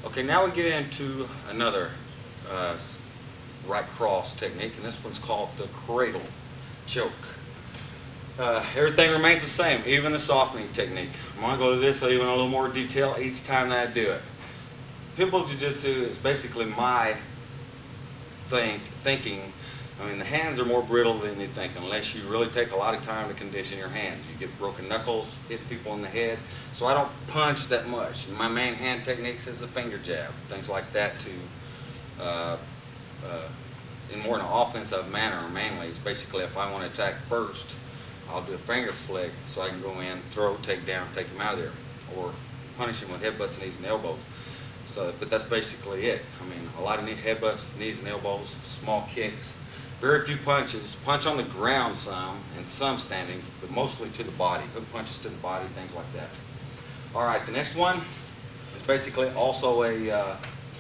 Okay, now we get into another right cross technique, and this one's called the cradle choke. Everything remains the same, even the softening technique. I'm going to go to this even a little more detail each time that I do it. Pitbull Jiu-Jitsu is basically my thinking. I mean, the hands are more brittle than you think unless you really take a lot of time to condition your hands. You get broken knuckles, hit people in the head, so I don't punch that much. My main hand techniques is the finger jab, things like that to in more an offensive manner mainly. It's basically if I want to attack first, I'll do a finger flick so I can go in, throw, take down, take them out of there, or punish them with headbutts, knees, and elbows. So, but that's basically it. I mean, a lot of headbutts, knees, and elbows, small kicks, very few punches. Punch on the ground some, and some standing, but mostly to the body. Hook punches to the body, things like that. All right, the next one is basically also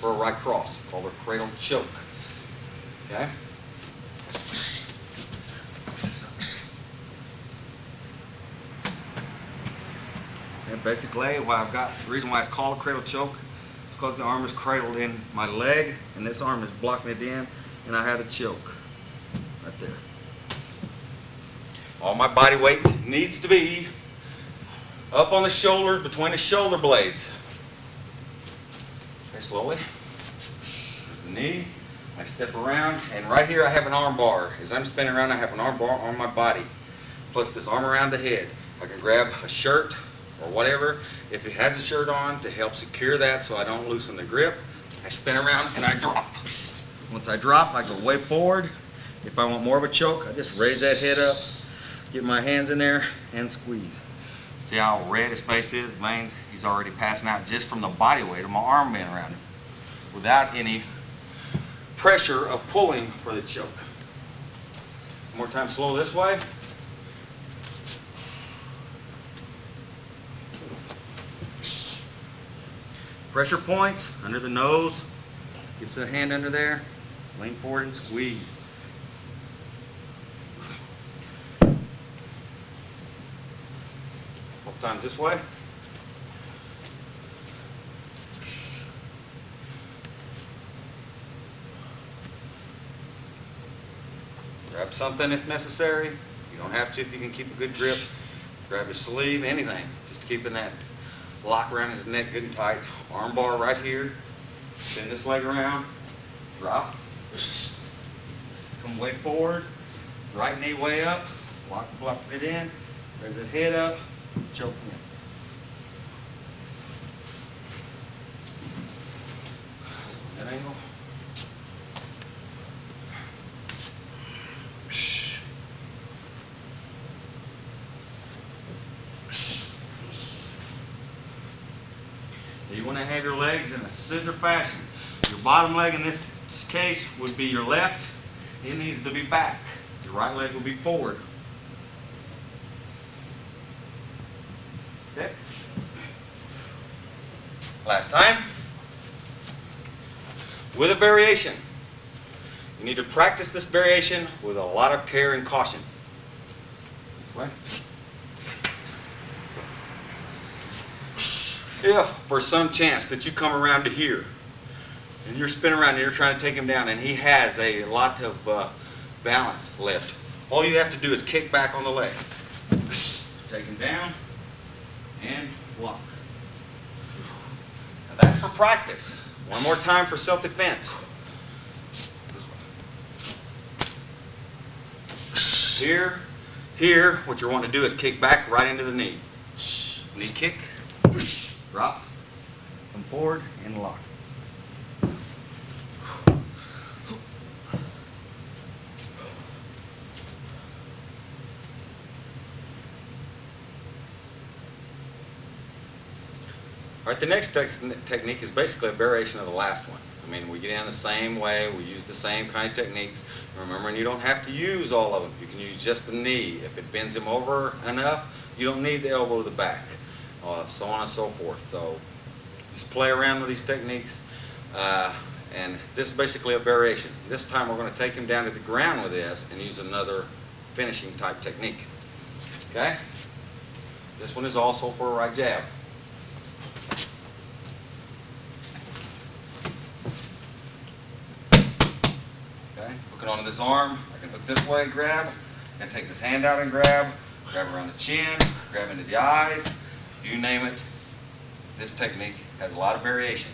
for a right cross, called a cradle choke. Okay. And basically, the reason why it's called a cradle choke is because the arm is cradled in my leg, and this arm is blocking it in, and I have the choke right there. All my body weight needs to be up on the shoulders, between the shoulder blades. Okay, slowly. The knee. I step around, and right here I have an arm bar. As I'm spinning around, I have an arm bar on my body, plus this arm around the head. I can grab a shirt or whatever, if it has a shirt on, to help secure that so I don't loosen the grip. I spin around and I drop. Once I drop, I go way forward. If I want more of a choke, I just raise that head up, get my hands in there, and squeeze. See how red his face is, veins? He's already passing out just from the body weight of my arm being around him, without any pressure of pulling for the choke. One more time, slow this way. Pressure points under the nose. Gets the hand under there. Lean forward and squeeze. Couple times this way. Grab something if necessary. You don't have to if you can keep a good grip. Grab your sleeve, anything. Just keeping that lock around his neck good and tight. Arm bar right here. Bend this leg around. Drop. Come way forward. Right knee way up. Block it in. Raise his head up. Choke in. That angle. You want to have your legs in a scissor fashion. Your bottom leg in this case would be your left. It needs to be back. Your right leg will be forward. Okay. Last time. With a variation. You need to practice this variation with a lot of care and caution. This way. If for some chance that you come around to here and you're spinning around and you're trying to take him down and he has a lot of balance left, all you have to do is kick back on the leg. Take him down and block. Now that's for practice. One more time for self-defense. Here, what you want to do is kick back right into the knee. Knee kick. Drop, come forward, and lock. All right, the next technique is basically a variation of the last one. I mean, we get in the same way, we use the same kind of techniques. Remember, you don't have to use all of them. You can use just the knee. If it bends him over enough, you don't need the elbow to the back. So on and so forth. So just play around with these techniques, and this is basically a variation. This time we're going to take him down to the ground with this and use another finishing type technique. Okay? This one is also for a right jab. Hook it onto this arm. I can hook this way, grab. I can take this hand out and grab. Grab around the chin, grab into the eyes. You name it. This technique has a lot of variation.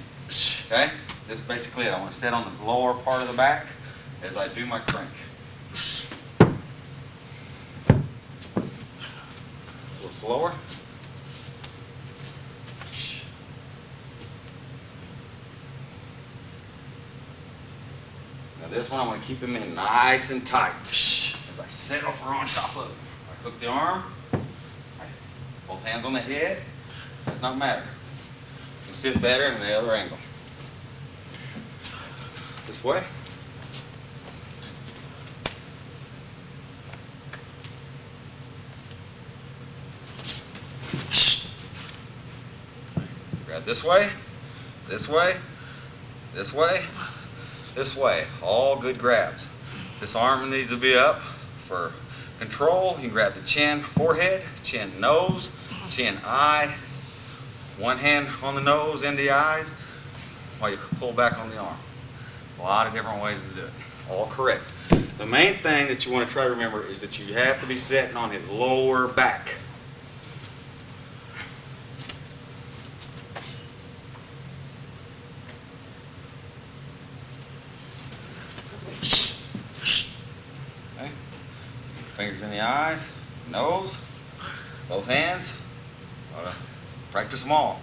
Okay? This is basically it. I want to sit on the lower part of the back as I do my crank. A little slower. Now this one I want to keep him in nice and tight as I sit over on top of it. I hook the arm, both hands on the head. Does not matter. You can sit better in the other angle. This way. Grab this way, this way, this way, this way. All good grabs. This arm needs to be up for control. You can grab the chin, forehead, chin, nose, chin, eye. One hand on the nose and the eyes while you pull back on the arm. A lot of different ways to do it. All correct. The main thing that you want to try to remember is that you have to be sitting on his lower back. Okay. Fingers in the eyes, nose, both hands. Practice them all.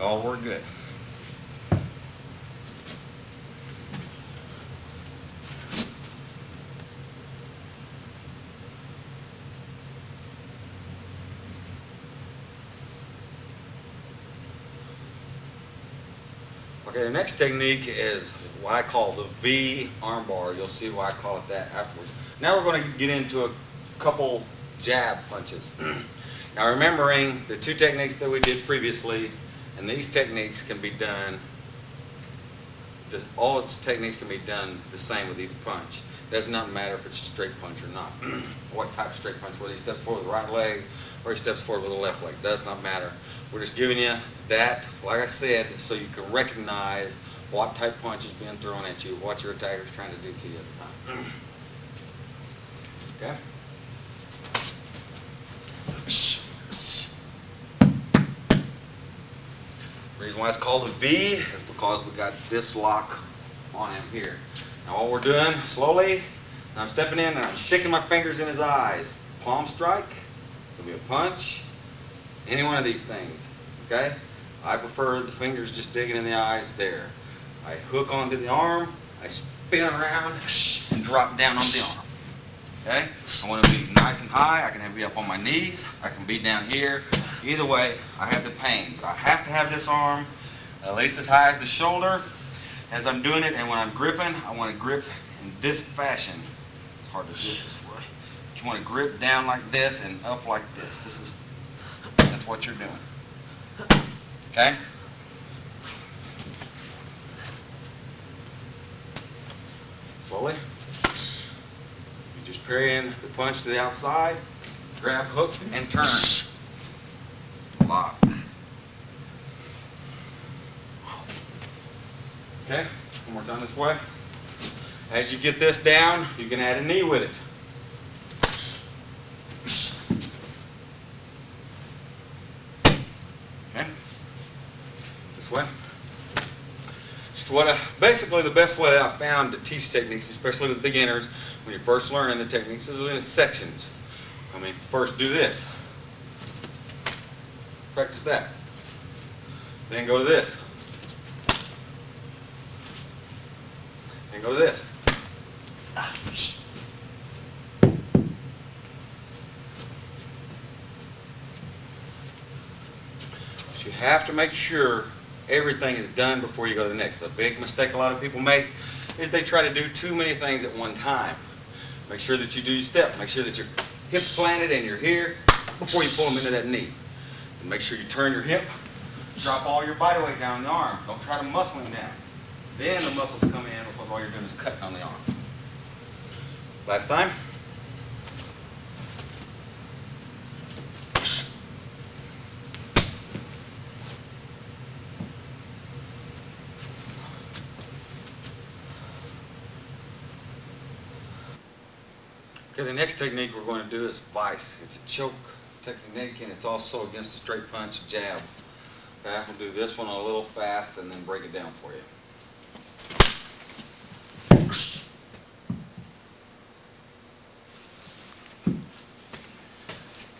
All work good. Okay, the next technique is what I call the V armbar. You'll see why I call it that afterwards. Now we're going to get into a couple jab punches. Now remembering the two techniques that we did previously, and these techniques can be done, all its techniques can be done the same with either punch. It does not matter if it's a straight punch or not. What type of straight punch, whether he steps forward with the right leg or he steps forward with the left leg, does not matter. We're just giving you that, like I said, so you can recognize what type of punch is being thrown at you, what your attacker is trying to do to you at the time. Okay? The reason why it's called a V is because we got this lock on him here. Now what we're doing slowly, I'm stepping in and I'm sticking my fingers in his eyes. Palm strike, it'll be a punch, any one of these things. Okay? I prefer the fingers just digging in the eyes there. I hook onto the arm, I spin around and drop down on the arm. Okay? I want to be nice and high. I can be up on my knees. I can be down here. Either way, I have the pain. But I have to have this arm at least as high as the shoulder as I'm doing it. And when I'm gripping, I want to grip in this fashion. It's hard to do it this way. But you want to grip down like this and up like this. That's what you're doing. Okay? Slowly. Just parrying the punch to the outside, grab, hook, and turn. Lock. Okay, one more time this way. As you get this down, you can add a knee with it. Okay, this way. Basically the best way I found to teach techniques, especially with beginners, when you're first learning the techniques, is in sections. I mean, first do this. Practice that. Then go to this. Then go to this. But you have to make sure everything is done before you go to the next. A big mistake a lot of people make is they try to do too many things at one time. Make sure that you do your step. Make sure that your hip's planted and you're here before you pull them into that knee. And make sure you turn your hip, drop all your body weight down the arm. Don't try to muscle him down. Then the muscles come in because all you're doing is cutting on the arm. Last time. Okay, the next technique we're going to do is vice. It's a choke technique, and it's also against a straight punch jab. Okay, we'll do this one a little fast and then break it down for you.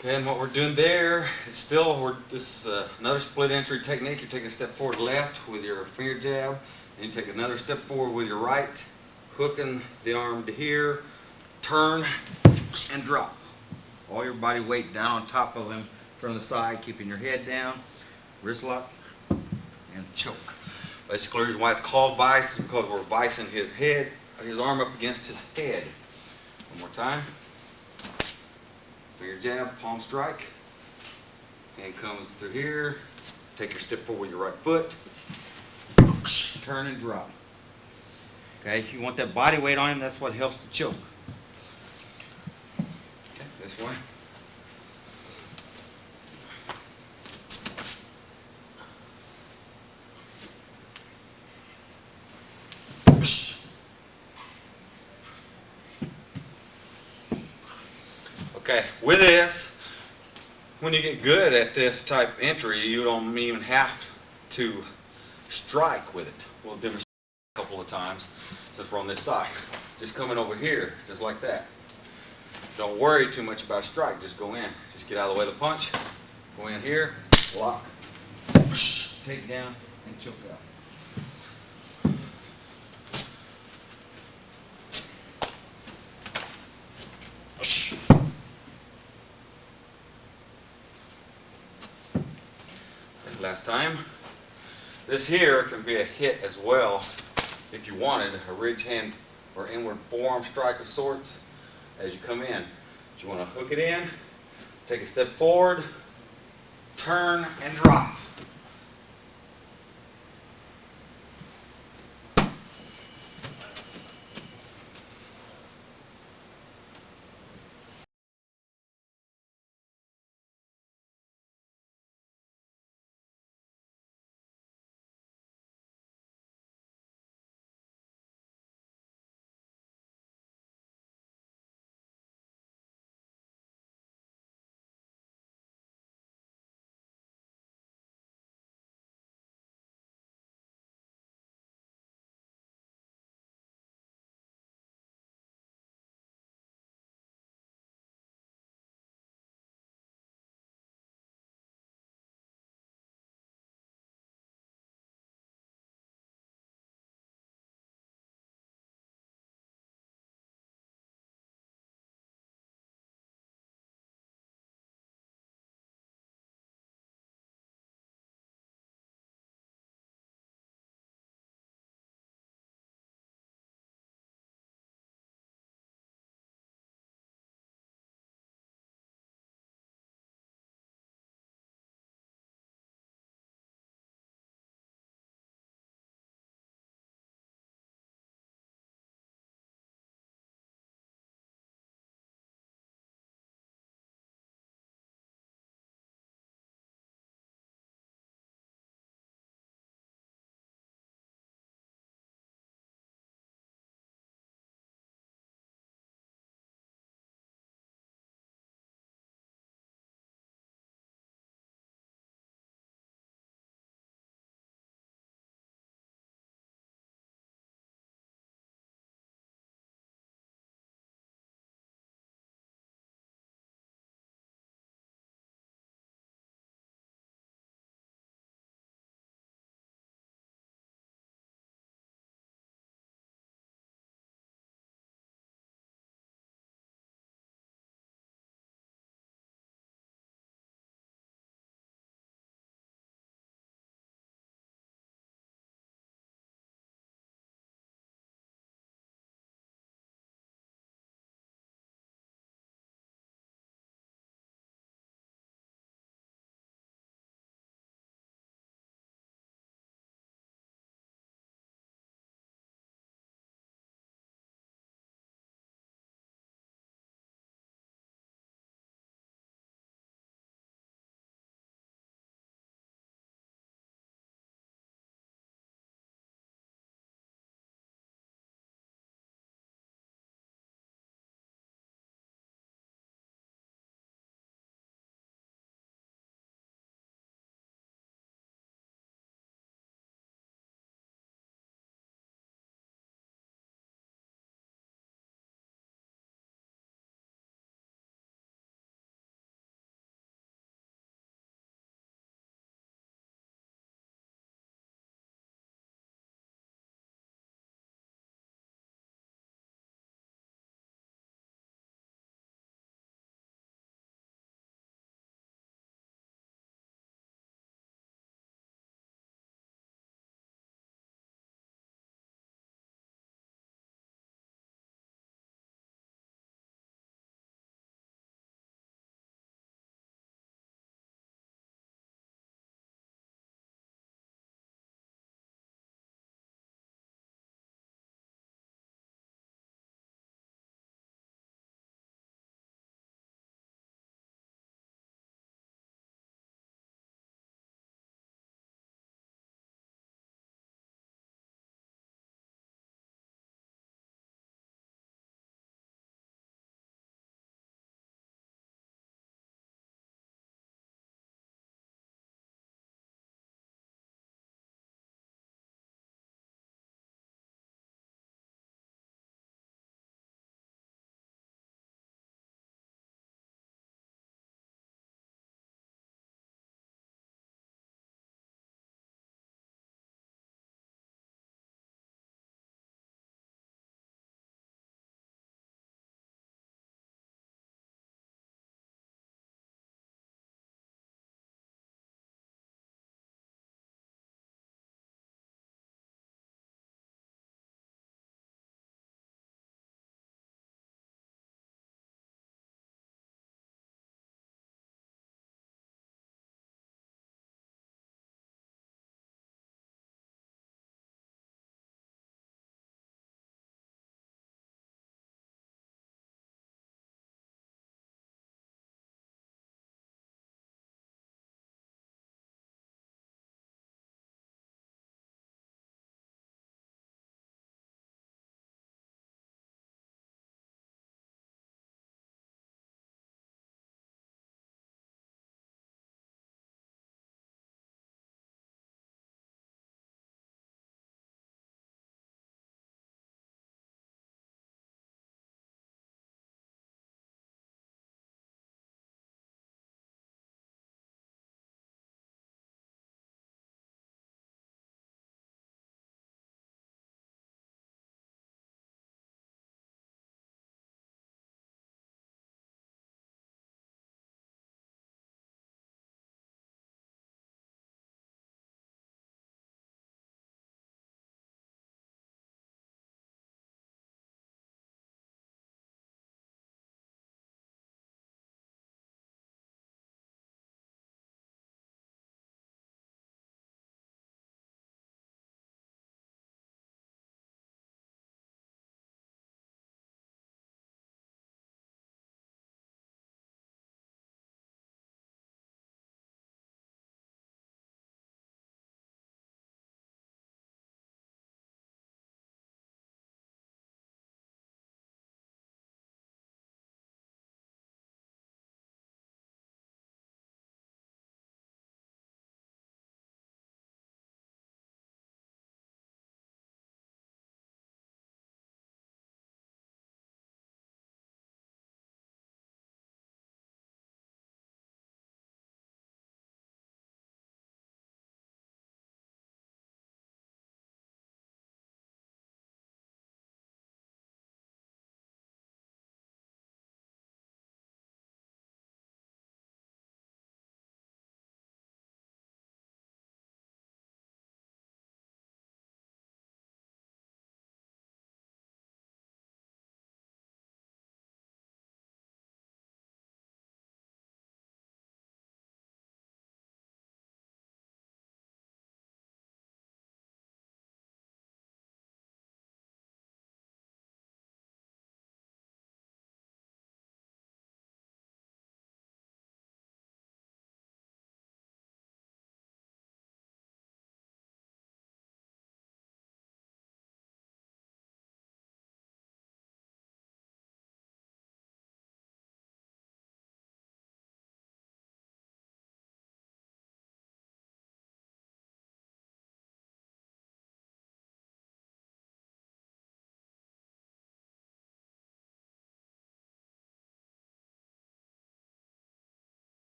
Okay, and what we're doing there is still, this is another split entry technique. You're taking a step forward left with your finger jab, and you take another step forward with your right, hooking the arm to here, turn, and drop. All your body weight down on top of him from the side, keeping your head down, wrist lock, and choke. Basically, the reason why it's called vice is because we're vicing his head, his arm up against his head. One more time. Finger jab, palm strike. Hand comes through here. Take your step forward with your right foot. Turn and drop. Okay, if you want that body weight on him, that's what helps to choke. Okay, this way. Okay, with this, when you get good at this type of entry, you don't even have to strike with it. We'll demonstrate a couple of times since we're on this side. Just coming over here, just like that. Don't worry too much about a strike, just go in. Just get out of the way of the punch. Go in here, lock, take down, and choke out. Last time. This here can be a hit as well if you wanted a ridge hand or inward forearm strike of sorts as you come in. But you want to hook it in, take a step forward, turn, and drop.